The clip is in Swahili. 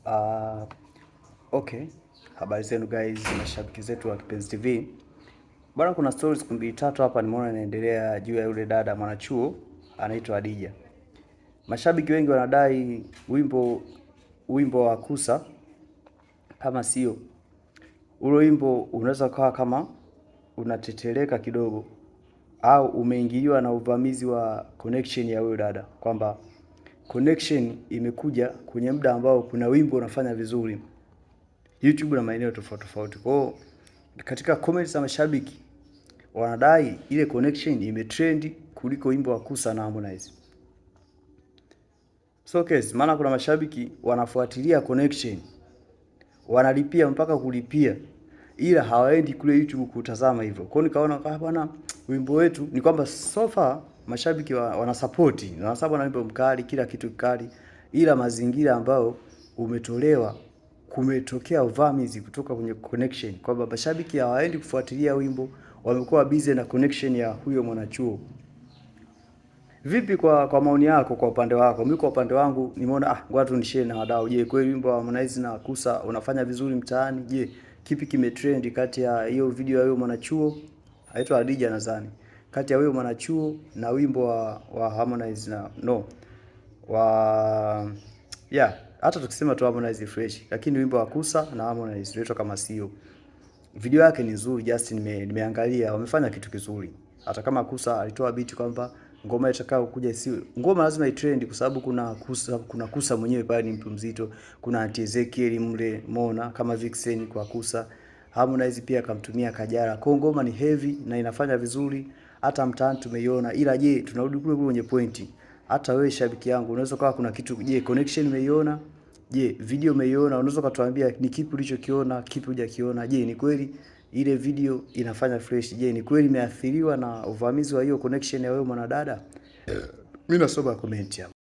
Uh, okay. Habari zenu guys, mashabiki zetu wa Kipenzi TV. Bwana, kuna stories mbili tatu hapa nimeona inaendelea juu ya yule dada mwanachuo anaitwa Hadija. Mashabiki wengi wanadai wimbo wa Kusa kama sio. Ule wimbo unaweza kuwa kama unateteleka kidogo au umeingiliwa na uvamizi wa connection ya huyo dada, kwamba connection imekuja kwenye muda ambao kuna wimbo unafanya vizuri YouTube na maeneo tofauti tofauti. Kwa hiyo katika comments za mashabiki wanadai ile connection imetrend kuliko wimbo wa Kusa na Harmonize. So case maana kuna mashabiki wanafuatilia connection, wanalipia mpaka kulipia, ila hawaendi kule YouTube kutazama hivyo. Kwa hiyo nikaona bwana, wimbo wetu ni kwamba so far mashabiki wana support na wanasema na wimbo mkali, kila kitu kikali, ila mazingira ambayo umetolewa kumetokea uvamizi kutoka kwenye connection, kwamba mashabiki hawaendi kufuatilia wimbo, wamekuwa busy na connection ya huyo mwanachuo. Vipi kwa maoni yako, kwa upande wako? Mimi kwa upande wangu nimeona ngoja tu nishare na wadau. Je, kweli wimbo wa Harmonize na Kusa unafanya vizuri mtaani? Je, kipi kimetrend kati ya hiyo video ya huyo mwanachuo aitwa Hadija nadhani, kati ya huyo mwanachuo na wimbo wa Harmonize na hata tukisema tu Harmonize fresh, lakini wimbo wa Kusa na Harmonize unaitwa kama sio. Video yake ni nzuri, just nimeangalia wamefanya kitu kizuri. Hata kama Kusa alitoa beat kwamba ngoma itakao kuja sio ngoma lazima itrend, kwa sababu kuna Kusa mwenyewe pale ni mtu mzito, kuna Auntie Ezekiel mle Mona kama Vixen kwa Kusa. Harmonize pia akamtumia Kajala. Kwa ngoma ni heavy na inafanya vizuri, hata mtaani tumeiona. Ila je, tunarudi kule kwenye pointi. Hata wewe shabiki yangu unaweza kuwa kuna kitu, je, connection umeiona? Je, video umeiona? Unaweza kutuambia ni kipi ulichokiona, kipi hujakiona? Je, ni kweli ile video inafanya fresh? Je, ni kweli imeathiriwa na uvamizi wa hiyo connection ya wewe mwanadada? Mimi nasoma comment hapo.